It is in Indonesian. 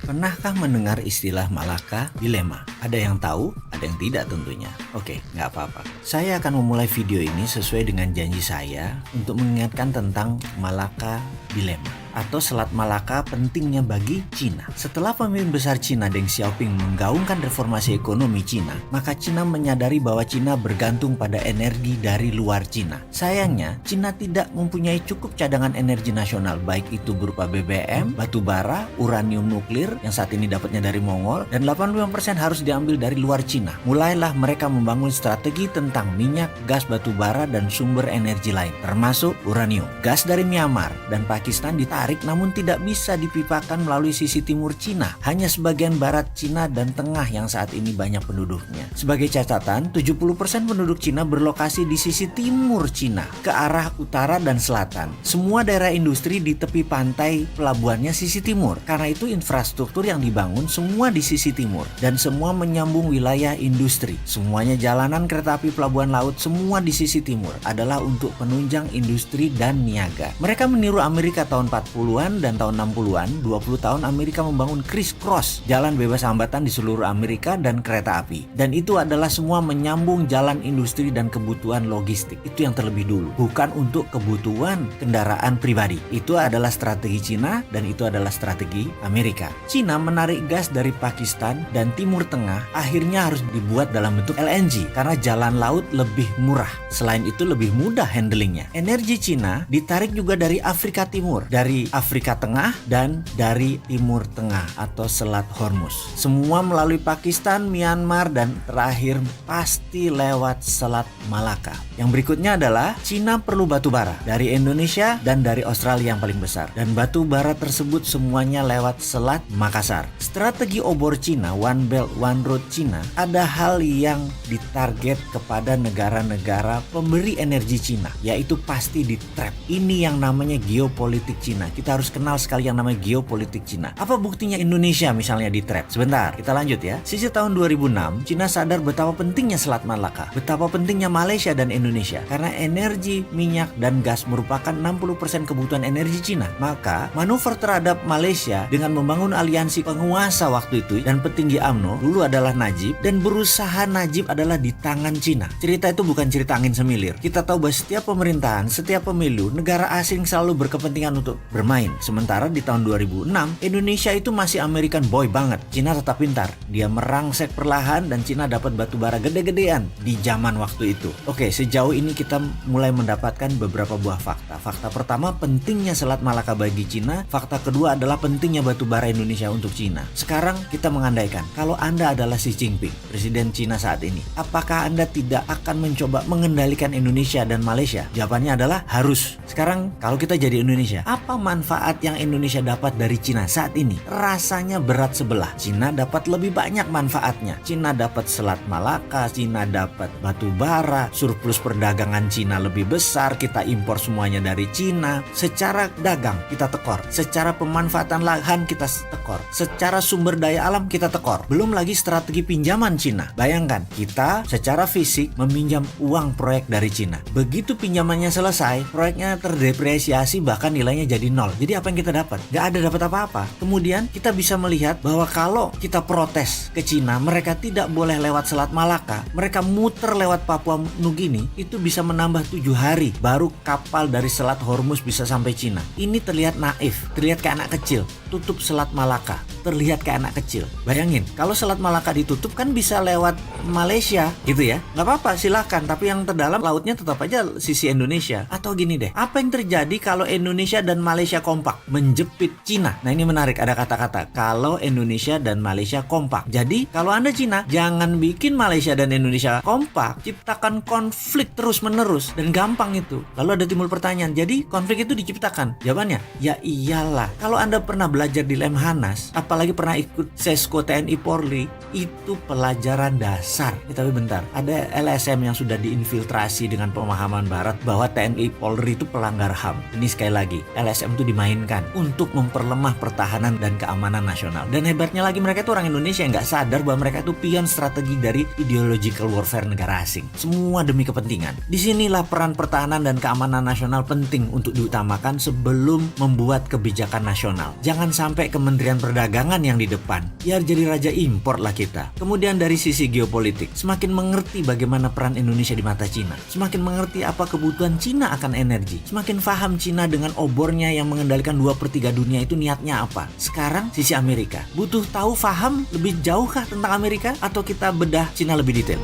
Pernahkah mendengar istilah Malacca Dilema? Ada yang tahu, ada yang tidak tentunya. Oke, nggak apa-apa. Saya akan memulai video ini sesuai dengan janji saya untuk mengingatkan tentang Malacca Dilema atau Selat Malaka pentingnya bagi Cina. Setelah pemimpin besar Cina Deng Xiaoping menggaungkan reformasi ekonomi Cina, maka Cina menyadari bahwa Cina bergantung pada energi dari luar Cina. Sayangnya, Cina tidak mempunyai cukup cadangan energi nasional, baik itu berupa BBM, batu bara, uranium nuklir yang saat ini dapatnya dari Mongol, dan 85% harus diambil dari luar Cina. Mulailah mereka membangun strategi tentang minyak, gas batu bara, dan sumber energi lain, termasuk uranium. Gas dari Myanmar dan Pakistan ditarik namun tidak bisa dipipakan melalui sisi timur Cina, hanya sebagian barat Cina dan tengah yang saat ini banyak penduduknya. Sebagai catatan, 70% penduduk Cina berlokasi di sisi timur Cina, ke arah utara dan selatan. Semua daerah industri di tepi pantai pelabuhannya sisi timur. Karena itu infrastruktur yang dibangun semua di sisi timur dan semua menyambung wilayah industri. Semuanya jalanan, kereta api, pelabuhan laut, semua di sisi timur adalah untuk penunjang industri dan niaga. Mereka meniru Amerika tahun 40-an dan tahun 60-an. 20 tahun Amerika membangun criss-cross, jalan bebas hambatan di seluruh Amerika dan kereta api. Dan itu adalah semua menyambung jalan industri dan kebutuhan logistik. Itu yang terlebih dulu, bukan untuk kebutuhan kendaraan pribadi. Itu adalah strategi Cina dan itu adalah strategi Amerika. Cina menarik gas dari Pakistan dan Timur Tengah akhirnya harus dibuat dalam bentuk LNG karena jalan laut lebih murah. Selain itu lebih mudah handlingnya. Energi Cina ditarik juga dari Afrika Timur, dari Afrika Tengah dan dari Timur Tengah atau Selat Hormuz. Semua melalui Pakistan, Myanmar, dan terakhir pasti lewat Selat Malaka. Yang berikutnya adalah Cina perlu batu bara dari Indonesia dan dari Australia yang paling besar. Dan batu bara tersebut semuanya lewat Selat Makassar. Strategi obor Cina, One Belt One Road Cina, ada hal yang ditarget kepada negara-negara pemberi energi Cina, yaitu pasti di trap. Ini yang namanya geopolitik Cina. Kita harus kenal sekali yang namanya geopolitik Cina. Apa buktinya Indonesia misalnya di trap? Sebentar, kita lanjut ya. Sisi tahun 2006, Cina sadar betapa pentingnya Selat Malaka, betapa pentingnya Malaysia dan Indonesia. Karena energi, minyak, dan gas merupakan 60% kebutuhan energi Cina. Maka, manuver terhadap Malaysia dengan membangun aliansi penguasa waktu itu dan petinggi UMNO, dulu adalah Najib, dan berusaha Najib adalah di tangan Cina. Cerita itu bukan cerita angin semilir. Kita tahu bahwa setiap pemerintahan, setiap pemilu, negara asing selalu berkepentingan untuk bermain. Sementara di tahun 2006, Indonesia itu masih American boy banget. Cina tetap pintar. Dia merangsek perlahan dan Cina dapat batu bara gede-gedean di zaman waktu itu. Oke, sejauh ini kita mulai mendapatkan beberapa buah fakta. Fakta pertama, pentingnya Selat Malaka bagi Cina. Fakta kedua adalah pentingnya batu bara Indonesia untuk Cina. Sekarang kita mengandaikan, kalau Anda adalah Xi Jinping, Presiden Cina saat ini, apakah Anda tidak akan mencoba mengendalikan Indonesia dan Malaysia? Jawabannya adalah harus. Sekarang kalau kita jadi Indonesia, apa manfaat yang Indonesia dapat dari Cina saat ini? Rasanya berat sebelah. Cina dapat lebih banyak manfaatnya. Cina dapat Selat Malaka, Cina dapat batu bara, surplus perdagangan Cina lebih besar, kita impor semuanya dari Cina. Secara dagang kita tekor, secara pemanfaatan lahan kita tekor, secara sumber daya alam kita tekor. Belum lagi strategi pinjaman Cina. Bayangkan, kita secara fisik meminjam uang proyek dari Cina. Begitu pinjamannya selesai, proyeknya terdepresiasi bahkan nilainya jadi nol. Jadi apa yang kita dapat? Gak ada dapat apa-apa. Kemudian kita bisa melihat bahwa kalau kita protes ke Cina, mereka tidak boleh lewat Selat Malaka, mereka muter lewat Papua Nugini, itu bisa menambah 7 hari baru kapal dari Selat Hormuz bisa sampai Cina. Ini terlihat naif, terlihat kayak anak kecil. Tutup Selat Malaka, terlihat kayak anak kecil. Bayangin, kalau Selat Malaka ditutup kan bisa lewat Malaysia gitu ya. Gak apa-apa, silahkan. Tapi yang terdalam lautnya tetap aja sisi Indonesia. Atau gini deh, apa yang terjadi kalau Indonesia dan Malaysia kompak menjepit Cina? Nah ini menarik, ada kata-kata kalau Indonesia dan Malaysia kompak. Jadi kalau Anda Cina, jangan bikin Malaysia dan Indonesia kompak, ciptakan konflik terus-menerus dan gampang itu. Lalu ada timbul pertanyaan, jadi konflik itu diciptakan? Jawabannya, ya iyalah. Kalau Anda pernah belajar di Lemhanas, apalagi pernah ikut Sesko TNI Polri, itu pelajaran dasar. Tapi bentar, ada LSM yang sudah diinfiltrasi dengan pemahaman barat bahwa TNI Polri itu pelanggar HAM. Ini sekali lagi, LSM itu dimainkan untuk memperlemah pertahanan dan keamanan nasional. Dan hebatnya lagi, mereka itu orang Indonesia yang nggak sadar bahwa mereka itu pion strategi dari ideological warfare negara asing. Semua demi kepentingan. Disinilah peran pertahanan dan keamanan nasional penting untuk diutamakan sebelum membuat kebijakan nasional. Jangan Jangan sampai Kementerian Perdagangan yang di depan, biar jadi raja impor lah kita. Kemudian dari sisi geopolitik, semakin mengerti bagaimana peran Indonesia di mata Cina, semakin mengerti apa kebutuhan Cina akan energi, semakin paham Cina dengan obornya yang mengendalikan 2/3 dunia itu niatnya apa. Sekarang sisi Amerika, butuh tahu paham lebih jauhkah tentang Amerika atau kita bedah Cina lebih detail?